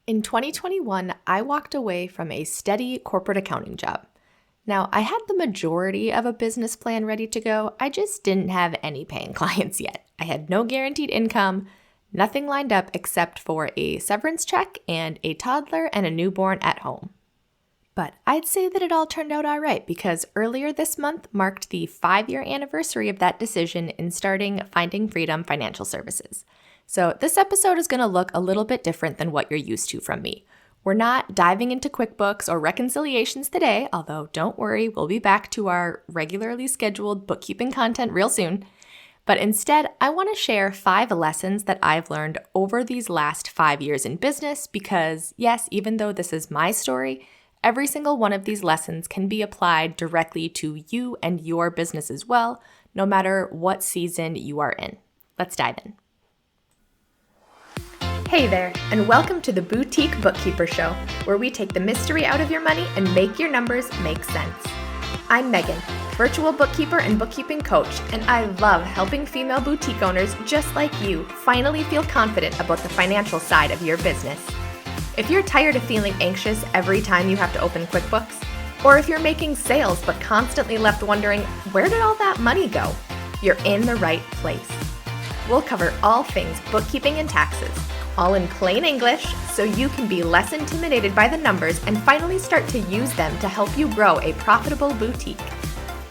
In 2021, I walked away from a steady corporate accounting job. Now, I had the majority of a business plan ready to go. I just didn't have any paying clients yet. I had no guaranteed income, nothing lined up except for a severance check and a toddler and a newborn at home. But I'd say that it all turned out all right because earlier this month marked the 5-year anniversary of that decision in starting Finding Freedom Financial Services. So this episode is going to look a little bit different than what you're used to from me. We're not diving into QuickBooks or reconciliations today, although don't worry, we'll be back to our regularly scheduled bookkeeping content real soon. But instead, I want to share 5 lessons that I've learned over these last 5 years in business because, yes, even though this is my story, every single one of these lessons can be applied directly to you and your business as well, no matter what season you are in. Let's dive in. Hey there, and welcome to the Boutique Bookkeeper Show, where we take the mystery out of your money and make your numbers make sense. I'm Megan, virtual bookkeeper and bookkeeping coach, and I love helping female boutique owners just like you finally feel confident about the financial side of your business. If you're tired of feeling anxious every time you have to open QuickBooks, or if you're making sales but constantly left wondering, where did all that money go? You're in the right place. We'll cover all things bookkeeping and taxes, all in plain English, so you can be less intimidated by the numbers and finally start to use them to help you grow a profitable boutique.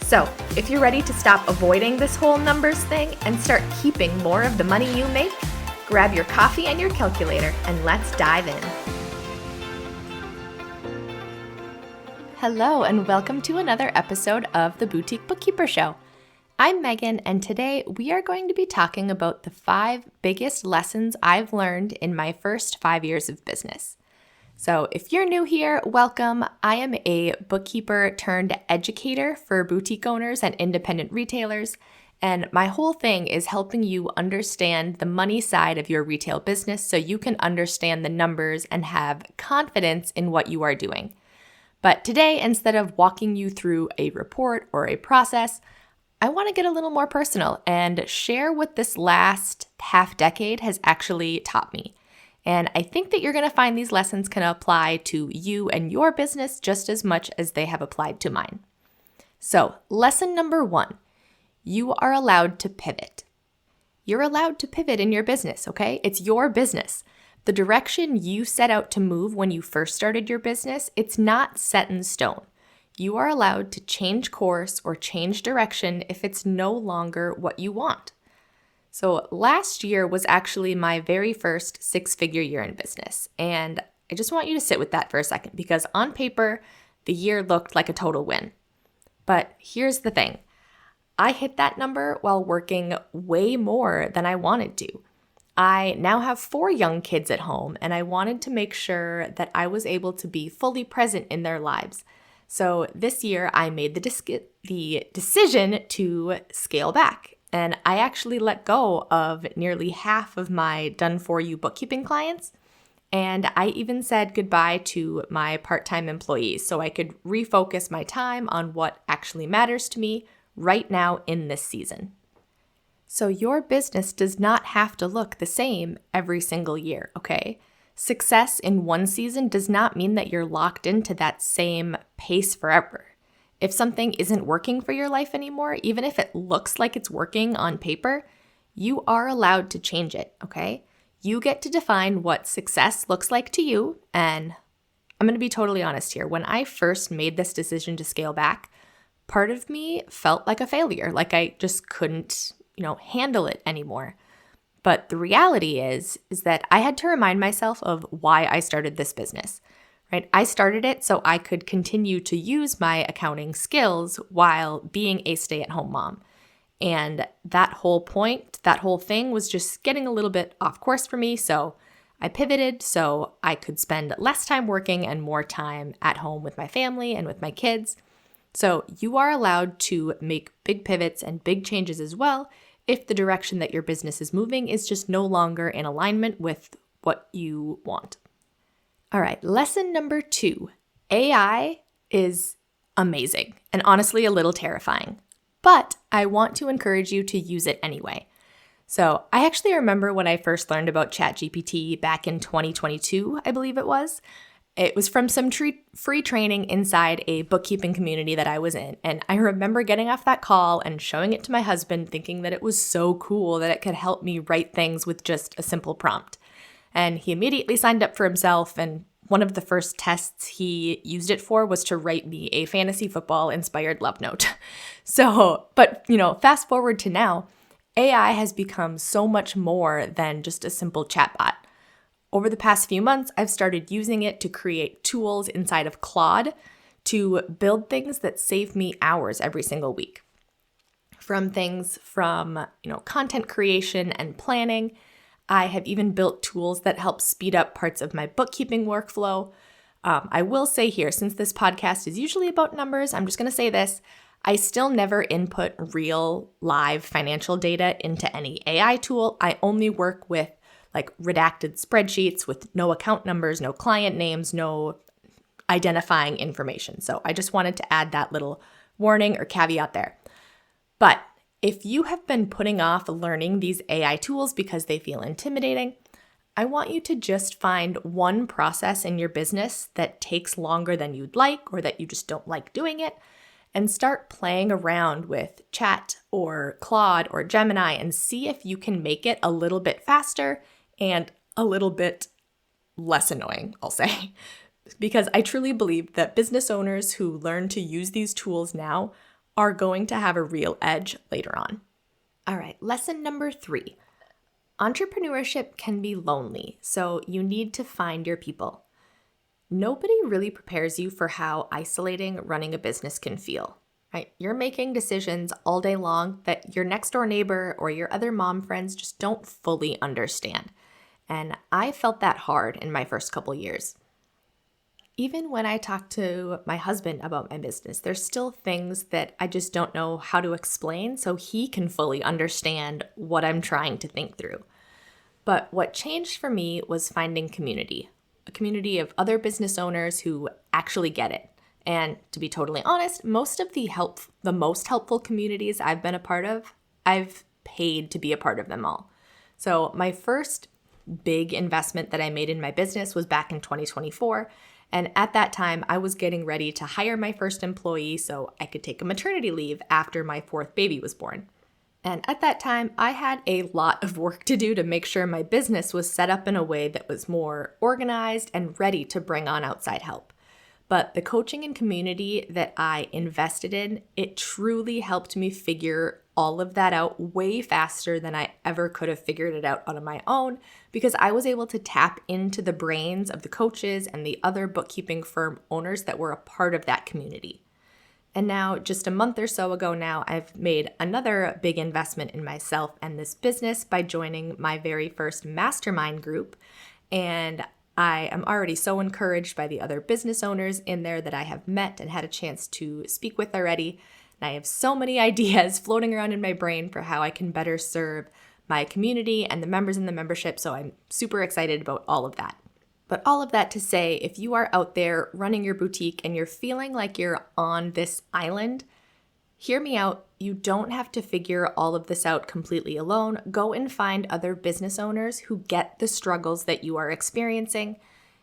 So, if you're ready to stop avoiding this whole numbers thing and start keeping more of the money you make, grab your coffee and your calculator and let's dive in. Hello, and welcome to another episode of the Boutique Bookkeeper Show. I'm Megan, and today we are going to be talking about the 5 biggest lessons I've learned in my first 5 years of business. So if you're new here, welcome. I am a bookkeeper turned educator for boutique owners and independent retailers, and my whole thing is helping you understand the money side of your retail business so you can understand the numbers and have confidence in what you are doing. But today, instead of walking you through a report or a process, I want to get a little more personal and share what this last half decade has actually taught me. And I think that you're going to find these lessons can apply to you and your business just as much as they have applied to mine. So, lesson number 1, you are allowed to pivot. You're allowed to pivot in your business, okay? It's your business. The direction you set out to move when you first started your business, it's not set in stone. You are allowed to change course or change direction if it's no longer what you want. So last year was actually my very first 6-figure year in business. And I just want you to sit with that for a second because on paper, the year looked like a total win. But here's the thing. I hit that number while working way more than I wanted to. I now have 4 young kids at home, and I wanted to make sure that I was able to be fully present in their lives. So this year, I made the decision to scale back, and I actually let go of nearly half of my done-for-you bookkeeping clients, and I even said goodbye to my part-time employees so I could refocus my time on what actually matters to me right now in this season. So your business does not have to look the same every single year, okay? Success in one season does not mean that you're locked into that same pace forever. If something isn't working for your life anymore, even if it looks like it's working on paper, you are allowed to change it, okay? You get to define what success looks like to you, and I'm going to be totally honest here. When I first made this decision to scale back, part of me felt like a failure, like I just couldn't, handle it anymore. But the reality is that I had to remind myself of why I started this business, right? I started it so I could continue to use my accounting skills while being a stay-at-home mom. And that whole thing was just getting a little bit off course for me. So I pivoted so I could spend less time working and more time at home with my family and with my kids. So you are allowed to make big pivots and big changes as well if the direction that your business is moving is just no longer in alignment with what you want. All right, lesson number 2. AI is amazing and honestly a little terrifying, but I want to encourage you to use it anyway. So I actually remember when I first learned about ChatGPT back in 2022, I believe it was. It was from some free training inside a bookkeeping community that I was in. And I remember getting off that call and showing it to my husband, thinking that it was so cool that it could help me write things with just a simple prompt. And he immediately signed up for himself. And one of the first tests he used it for was to write me a fantasy football inspired love note. But fast forward to now, AI has become so much more than just a simple chatbot. Over the past few months, I've started using it to create tools inside of Claude to build things that save me hours every single week. From things from, content creation and planning, I have even built tools that help speed up parts of my bookkeeping workflow. I will say here, since this podcast is usually about numbers, I'm just going to say this. I still never input real live financial data into any AI tool. I only work with redacted spreadsheets with no account numbers, no client names, no identifying information. So I just wanted to add that little warning or caveat there. But if you have been putting off learning these AI tools because they feel intimidating, I want you to just find one process in your business that takes longer than you'd like or that you just don't like doing it, and start playing around with Chat or Claude or Gemini and see if you can make it a little bit faster and a little bit less annoying, I'll say. Because I truly believe that business owners who learn to use these tools now are going to have a real edge later on. All right, lesson number 3. Entrepreneurship can be lonely, so you need to find your people. Nobody really prepares you for how isolating running a business can feel, right? You're making decisions all day long that your next door neighbor or your other mom friends just don't fully understand. And I felt that hard in my first couple years. Even when I talk to my husband about my business, there's still things that I just don't know how to explain so he can fully understand what I'm trying to think through. But what changed for me was finding community, a community of other business owners who actually get it. And to be totally honest, most of the most helpful communities I've been a part of, I've paid to be a part of them all. So my first big investment that I made in my business was back in 2024. And at that time, I was getting ready to hire my first employee so I could take a maternity leave after my 4th baby was born. And at that time, I had a lot of work to do to make sure my business was set up in a way that was more organized and ready to bring on outside help. But the coaching and community that I invested in, it truly helped me figure all of that out way faster than I ever could have figured it out on my own, because I was able to tap into the brains of the coaches and the other bookkeeping firm owners that were a part of that community. And now, just a month or so ago now, I've made another big investment in myself and this business by joining my very first mastermind group. And I am already so encouraged by the other business owners in there that I have met and had a chance to speak with already. And I have so many ideas floating around in my brain for how I can better serve my community and the members in the membership. So I'm super excited about all of that. But all of that to say, if you are out there running your boutique and you're feeling like you're on this island, hear me out. You don't have to figure all of this out completely alone. Go and find other business owners who get the struggles that you are experiencing.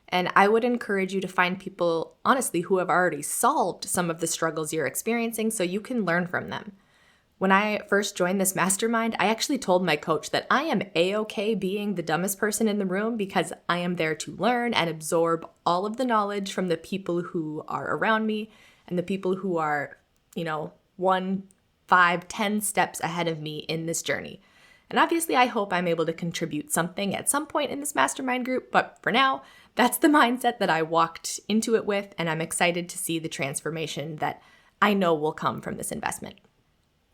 And I would encourage you to find people, honestly, who have already solved some of the struggles you're experiencing so you can learn from them. When I first joined this mastermind, I actually told my coach that I am A-okay being the dumbest person in the room because I am there to learn and absorb all of the knowledge from the people who are around me and the people who are, 1, 5, 10 steps ahead of me in this journey. And obviously, I hope I'm able to contribute something at some point in this mastermind group, but for now, that's the mindset that I walked into it with, and I'm excited to see the transformation that I know will come from this investment.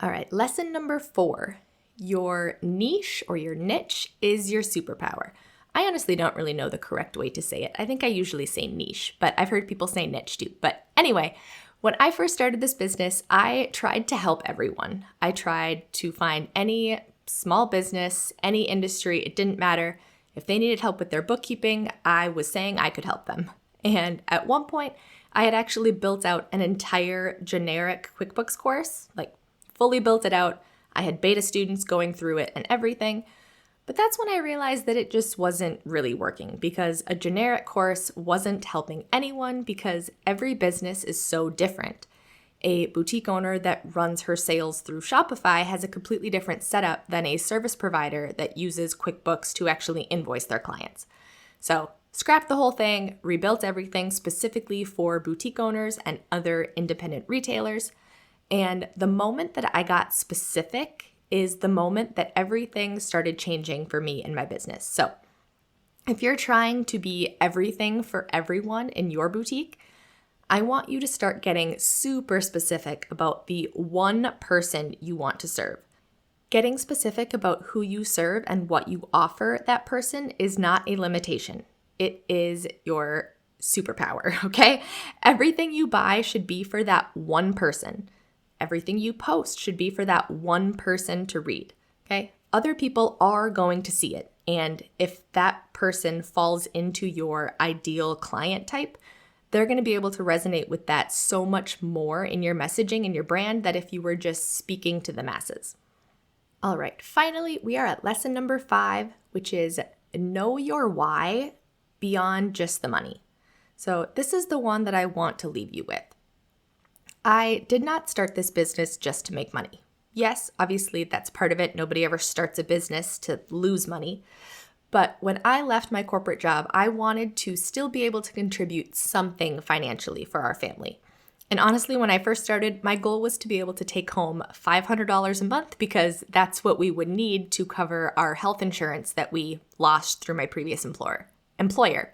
All right, lesson number 4. Your niche or your niche is your superpower. I honestly don't really know the correct way to say it. I think I usually say niche, but I've heard people say niche too. But anyway, when I first started this business, I tried to help everyone. I tried to find any small business, any industry, it didn't matter. If they needed help with their bookkeeping, I was saying I could help them. And at one point, I had actually built out an entire generic QuickBooks course, fully built it out. I had beta students going through it and everything. But that's when I realized that it just wasn't really working because a generic course wasn't helping anyone because every business is so different. A boutique owner that runs her sales through Shopify has a completely different setup than a service provider that uses QuickBooks to actually invoice their clients. So scrapped the whole thing, rebuilt everything specifically for boutique owners and other independent retailers. And the moment that I got specific is the moment that everything started changing for me in my business. So if you're trying to be everything for everyone in your boutique, I want you to start getting super specific about the one person you want to serve. Getting specific about who you serve and what you offer that person is not a limitation. It is your superpower, okay? Everything you buy should be for that one person. Everything you post should be for that one person to read, okay? Other people are going to see it. And if that person falls into your ideal client type, they're going to be able to resonate with that so much more in your messaging and your brand than if you were just speaking to the masses. All right, finally, we are at lesson number 5, which is know your why beyond just the money. So this is the one that I want to leave you with. I did not start this business just to make money. Yes, obviously that's part of it. Nobody ever starts a business to lose money. But when I left my corporate job, I wanted to still be able to contribute something financially for our family. And honestly, when I first started, my goal was to be able to take home $500 a month because that's what we would need to cover our health insurance that we lost through my previous employer.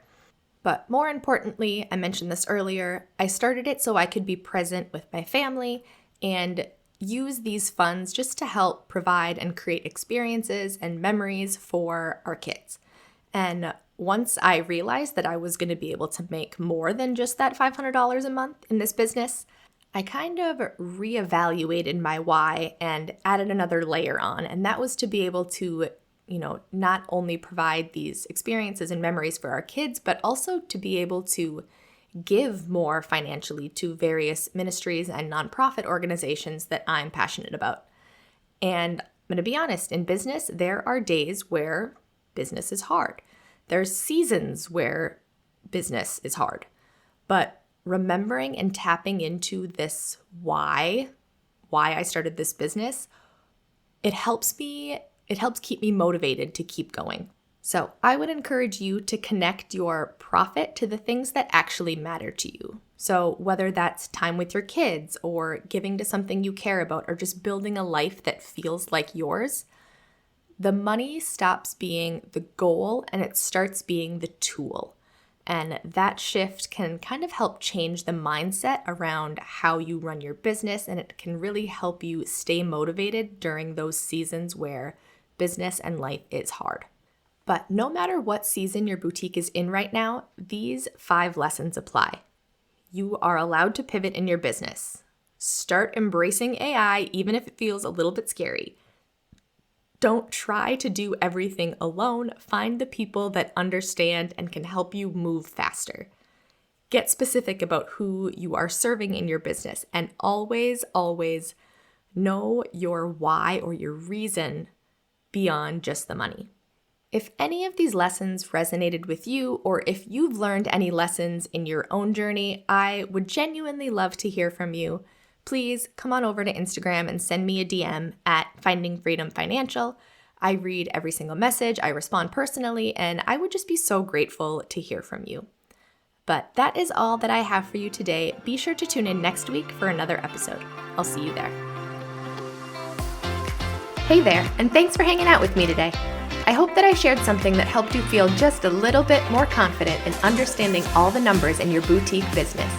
But more importantly, I mentioned this earlier, I started it so I could be present with my family and use these funds just to help provide and create experiences and memories for our kids. And once I realized that I was going to be able to make more than just that $500 a month in this business, I kind of reevaluated my why and added another layer on. And that was to be able to, not only provide these experiences and memories for our kids, but also to be able to give more financially to various ministries and nonprofit organizations that I'm passionate about. And I'm going to be honest, in business, there are days where business is hard. There's seasons where business is hard. But remembering and tapping into this why I started this business, it helps keep me motivated to keep going. So I would encourage you to connect your profit to the things that actually matter to you. So whether that's time with your kids or giving to something you care about or just building a life that feels like yours, the money stops being the goal and it starts being the tool. And that shift can kind of help change the mindset around how you run your business, and it can really help you stay motivated during those seasons where business and life is hard. But no matter what season your boutique is in right now, these 5 lessons apply. You are allowed to pivot in your business. Start embracing AI, even if it feels a little bit scary. Don't try to do everything alone. Find the people that understand and can help you move faster. Get specific about who you are serving in your business, and always, always know your why or your reason beyond just the money. If any of these lessons resonated with you, or if you've learned any lessons in your own journey, I would genuinely love to hear from you. Please come on over to Instagram and send me a DM at Finding Freedom Financial. I read every single message, I respond personally, and I would just be so grateful to hear from you. But that is all that I have for you today. Be sure to tune in next week for another episode. I'll see you there. Hey there, and thanks for hanging out with me today. I hope that I shared something that helped you feel just a little bit more confident in understanding all the numbers in your boutique business.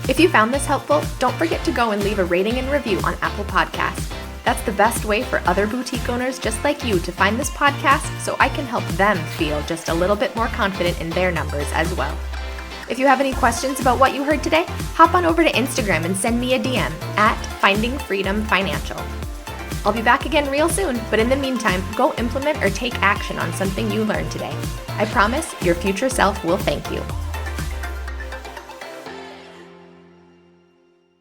If you found this helpful, don't forget to go and leave a rating and review on Apple Podcasts. That's the best way for other boutique owners just like you to find this podcast so I can help them feel just a little bit more confident in their numbers as well. If you have any questions about what you heard today, hop on over to Instagram and send me a DM at Finding Freedom Financial. I'll be back again real soon, but in the meantime, go implement or take action on something you learned today. I promise your future self will thank you.